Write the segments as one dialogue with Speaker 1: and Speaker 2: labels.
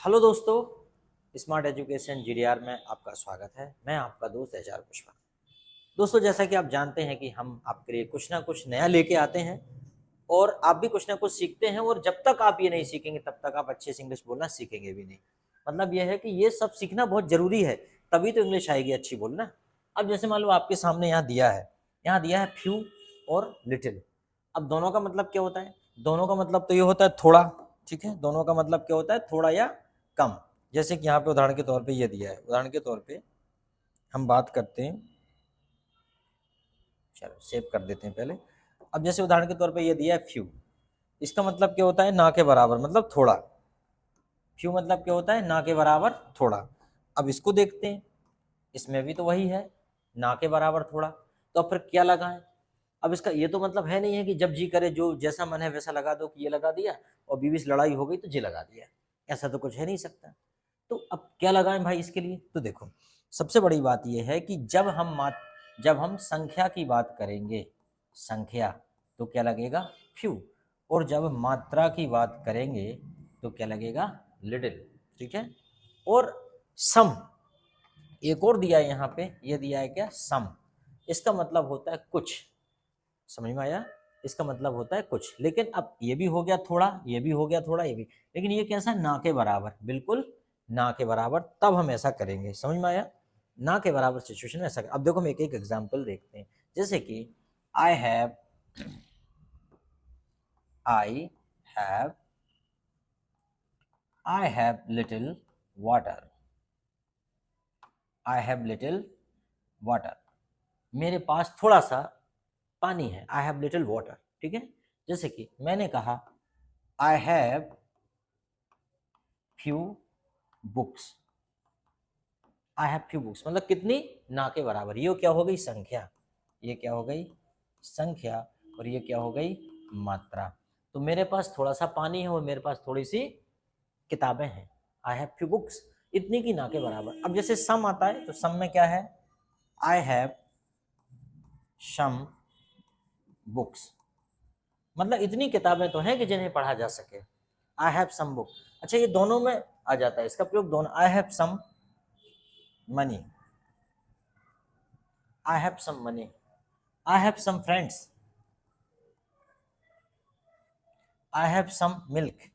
Speaker 1: Hello दोस्तों, smart education GDR में आपका स्वागत है। मैं आपका दोस्त एचआर पुष्पा। दोस्तों, जैसा कि आप जानते हैं कि हम आपके लिए कुछ ना कुछ नया लेके आते हैं और आप भी कुछ ना कुछ सीखते हैं। और जब तक आप ये नहीं सीखेंगे तब तक आप अच्छे से इंग्लिश बोलना सीखेंगे भी नहीं। मतलब यह है कि ये सब सीखना बहुत जरूरी है, तभी तो इंग्लिश आएगी अच्छी बोलना। अब जैसे मान लो आपके सामने यहाँ दिया है फ्यू और लिटिल। अब दोनों का मतलब क्या होता है? दोनों का मतलब तो ये होता है थोड़ा। ठीक है, दोनों का मतलब क्या होता है? थोड़ा या कम। जैसे कि यहाँ पे उदाहरण के तौर पे ये दिया है, उदाहरण के तौर पे हम बात करते हैं। चलो सेव कर देते हैं पहले। अब जैसे उदाहरण के तौर पे ये दिया है फ्यू, इसका मतलब क्या होता है? ना के बराबर, मतलब थोड़ा। फ्यू मतलब क्या होता है? ना के बराबर थोड़ा। अब इसको देखते हैं, इसमें भी तो वही है, ना के बराबर थोड़ा। तो अब फिर क्या लगाएं? अब इसका ये तो मतलब है नहीं है कि जब जी करे जो जैसा मन है वैसा लगा दो, कि ये लगा दिया और बीवी से लड़ाई हो गई तो जी लगा दिया। ऐसा तो कुछ है नहीं सकता। तो अब क्या लगाएं भाई इसके लिए? तो देखो, सबसे बड़ी बात यह है कि जब हम संख्या की बात करेंगे, संख्या, तो क्या लगेगा? फ्यू। और जब मात्रा की बात करेंगे तो क्या लगेगा? लिटिल। ठीक है। और सम, एक और दिया है यहाँ पे, ये दिया है क्या? सम। इसका मतलब होता है कुछ। समझ में आया? इसका मतलब होता है कुछ। लेकिन अब ये भी हो गया थोड़ा, ये भी हो गया थोड़ा, ये भी। लेकिन ये कैसा? ना के बराबर, बिल्कुल ना के बराबर। तब हम ऐसा करेंगे। समझ में आया? ना के बराबर सिचुएशन में ऐसा अब देखो, हम एक एक एग्जाम्पल देखते हैं। जैसे कि I have I have I have little water. I have little water, मेरे पास थोड़ा सा पानी है। I have little water. ठीक है। जैसे कि मैंने कहा I have few books. I have few books मतलब कितनी? ना के बराबर। ये क्या हो गई? संख्या। ये क्या हो गई? संख्या। और ये क्या हो गई? मात्रा। तो मेरे पास थोड़ा सा पानी है और मेरे पास थोड़ी सी किताबें हैं। आई हैव फ्यू बुक्स, इतनी की ना के बराबर। अब जैसे सम आता है तो सम में क्या है? आई हैव सम बुक्स, मतलब इतनी किताबें तो हैं कि जिन्हें पढ़ा जा सके। I have some book. अच्छा, ये दोनों में आ जाता है इसका प्रयोग, दोनों। I have some money, I have some money. I have some friends, I have some milk.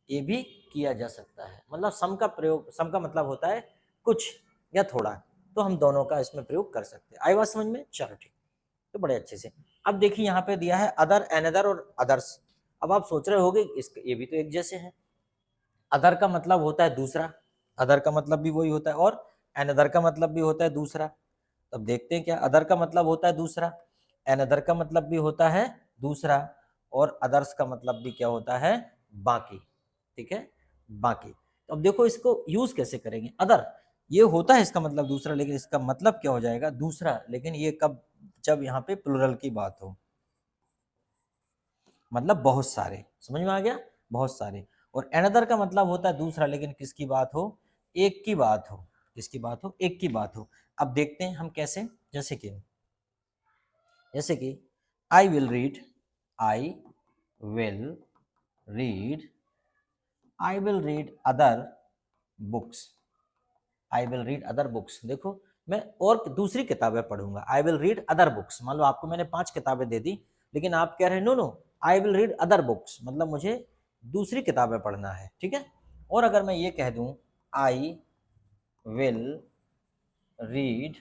Speaker 1: ये भी किया जा सकता है। मतलब सम का प्रयोग, सम का मतलब होता है कुछ या थोड़ा। तो हम दोनों का इसमें प्रयोग कर सकते हैं। आई बात समझ में? चलो ठीक। तो बड़े अच्छे से। अब देखिए यहाँ पे दिया है अदर, एनदर और अदर्स। अब आप सोच रहे होंगे इसके ये भी तो एक जैसे हैं। अदर का मतलब होता है दूसरा, अदर का मतलब भी वही होता है, और एनदर का मतलब भी होता है दूसरा। तब देखते हैं क्या अदर का मतलब होता है दूसरा, एनदर का मतलब भी होता है दूसरा, और अदर्स का मतलब भी क्या होता है? बाकी। ठीक है, बाकी। तो अब देखो इसको यूज कैसे करेंगे। अदर ये होता है इसका मतलब दूसरा, लेकिन इसका मतलब क्या हो जाएगा? दूसरा। लेकिन ये कब? जब यहाँ पे प्लुरल की बात हो, मतलब बहुत सारे। समझ में आ गया? बहुत सारे। और अनदर का मतलब होता है दूसरा, लेकिन किसकी बात हो? एक की बात हो। किसकी बात हो? एक की बात हो। अब देखते हैं हम कैसे। जैसे कि I will read, I will read, I will read other books, I will read other books. देखो, मैं और दूसरी किताबें पढ़ूंगा। आई विल रीड अदर बुक्स, मान लो आपको मैंने 5 किताबें दे दी, लेकिन आप कह रहे हैं no no, I will read other books, मतलब मुझे दूसरी किताबें पढ़ना है। ठीक है। और अगर मैं ये कह दूं आई विल रीड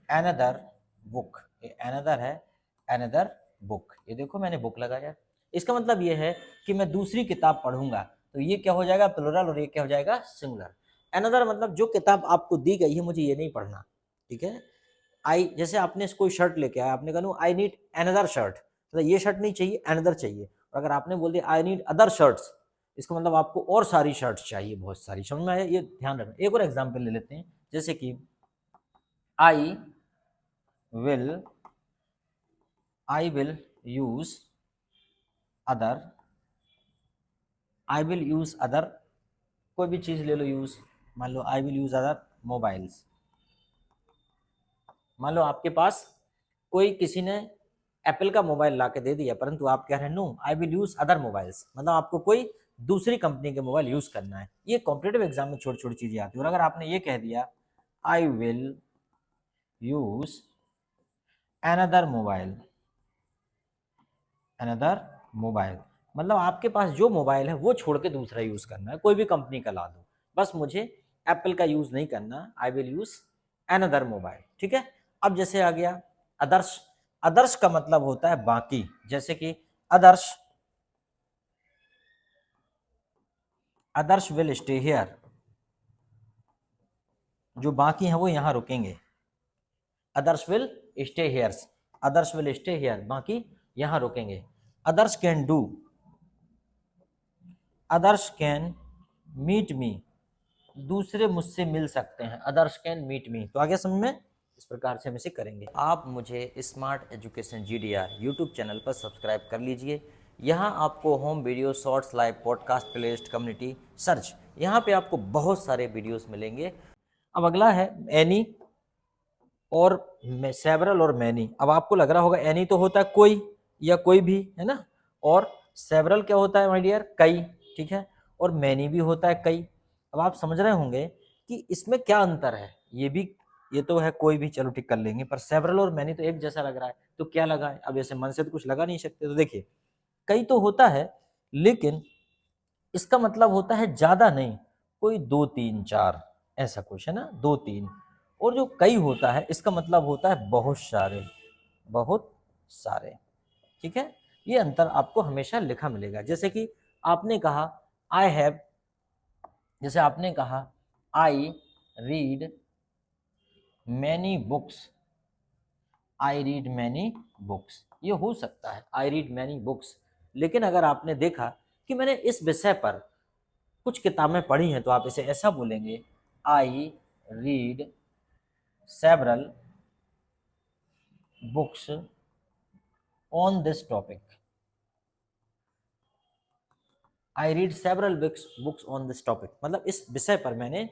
Speaker 1: एनदर बुक, ये एनदर है, एनदर बुक। ये देखो मैंने बुक लगाया। इसका मतलब ये है कि मैं दूसरी किताब पढ़ूंगा। तो ये क्या हो जाएगा? प्लुरल, और ये क्या हो जाएगा? सिंगुलर। एनदर मतलब जो किताब आपको दी गई है मुझे ये नहीं पढ़ना। ठीक है। आई, जैसे आपने कोई शर्ट लेके आया, आपने कहा आई नीड एनदर शर्ट, मतलब ये शर्ट नहीं चाहिए, एनदर चाहिए। और अगर आपने बोल दिया आई नीड अदर शर्ट्स, इसका मतलब आपको और सारी शर्ट्स चाहिए, बहुत सारी। समझ में आया? ये ध्यान रखना। एक और एग्जाम्पल ले लेते हैं। जैसे कि I will I will use other, I will use other, कोई भी चीज ले लो यूज। मान लो I will use other mobiles. मान लो आपके पास कोई किसी ने एप्पल का मोबाइल ला के दे दिया, परंतु आप कह रहे हैं no I will use other mobiles, मतलब आपको कोई दूसरी कंपनी के मोबाइल यूज़ करना है। ये कॉम्पिटेटिव एग्जाम में छोटी छोटी चीज़ें आती हैं। और अगर आपने ये कह दिया I will use another mobile, मतलब आपके पास जो मोबाइल है वो छोड़ के दूसरा यूज़ करना है, कोई भी कंपनी का ला दो, बस मुझे एप्पल का यूज़ नहीं करना। I will use another mobile, ठीक है। अब जैसे आ गया अदर्श। अदर्श का मतलब होता है बाकी, जैसे कि अदर्श विल स्टे हियर, जो बाकी हैं वो यहाँ रुकेंगे। Others will stay here, others will stay here, बाकी यहाँ रुकेंगे। Others can do, others can meet me, दूसरे मुझसे मिल सकते हैं। अदर्स कैन मीट मी, तो आगे समझ में इस प्रकार से हम इसे करेंगे। आप मुझे smart education GDR YouTube channel पर सब्सक्राइब कर लीजिए। यहाँ आपको home video, shorts, live podcast, playlist, community search, यहाँ पे आपको बहुत सारे वीडियोस मिलेंगे। अब अगला है एनी और सेवरल और मैनी। अब आपको लग रहा होगा एनी तो होता है कोई या कोई भी, है ना, और सेवरल क्या होता है माय डियर, कई, ठीक है, और मैनी भी होता है कई। अब आप समझ रहे होंगे कि इसमें क्या अंतर है। ये तो है कोई भी, चलो ठीक कर लेंगे, पर सेवरल और मैनी तो एक जैसा लग रहा है, तो क्या लगा है। अब ऐसे मन से तो कुछ लगा नहीं सकते। तो देखिए कई तो होता है, लेकिन इसका मतलब होता है ज्यादा नहीं, कोई 2 3 4 ऐसा कुछ, है ना, 2 3। और जो कई होता है इसका मतलब होता है बहुत सारे, बहुत सारे, ठीक है। ये अंतर आपको हमेशा लिखा मिलेगा। जैसे कि आपने कहा आई हैव, जैसे आपने कहा I read many books, I read many books, ये हो सकता है आई रीड मैनी बुक्स। लेकिन अगर आपने देखा कि मैंने इस विषय पर कुछ किताबें पढ़ी हैं, तो आप इसे ऐसा बोलेंगे I read several books on this topic, I read several books on this topic, मतलब इस विषय पर मैंने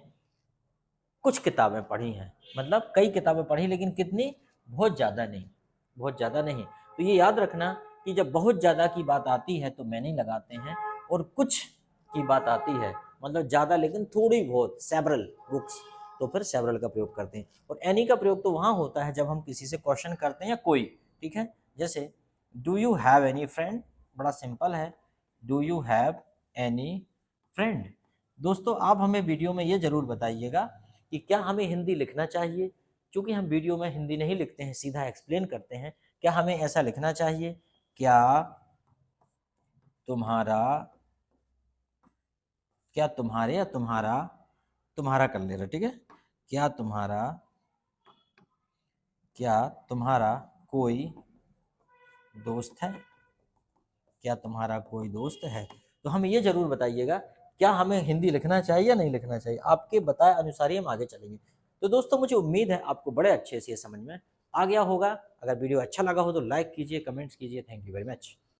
Speaker 1: कुछ किताबें पढ़ी हैं, मतलब कई किताबें पढ़ी, लेकिन कितनी, बहुत ज़्यादा नहीं, बहुत ज़्यादा नहीं। तो ये याद रखना कि जब बहुत ज़्यादा की बात आती है तो मैंने लगाते हैं, और कुछ की बात आती है मतलब ज़्यादा लेकिन थोड़ी बहुत, सेवरल बुक्स, तो फिर सेवरल का प्रयोग करते हैं। और एनी का प्रयोग तो वहाँ होता है जब हम किसी से क्वेश्चन करते हैं या कोई, ठीक है। जैसे do you have any friend, बड़ा सिंपल है, do you have any friend. दोस्तों आप हमें वीडियो में ये ज़रूर बताइएगा कि क्या हमें हिंदी लिखना चाहिए, क्योंकि हम वीडियो में हिंदी नहीं लिखते हैं, सीधा एक्सप्लेन करते हैं। क्या हमें ऐसा लिखना चाहिए, क्या तुम्हारा, क्या तुम्हारे, या तुम्हारा, तुम्हारा कर ले रहा, ठीक है, क्या तुम्हारा, क्या तुम्हारा कोई दोस्त है, क्या तुम्हारा कोई दोस्त है। तो हमें ये जरूर बताइएगा क्या हमें हिंदी लिखना चाहिए या नहीं लिखना चाहिए, आपके बताए अनुसार ही हम आगे चलेंगे। तो दोस्तों मुझे उम्मीद है आपको बड़े अच्छे से ये समझ में आ गया होगा। अगर वीडियो अच्छा लगा हो तो लाइक कीजिए, कमेंट्स कीजिए। Thank you very much.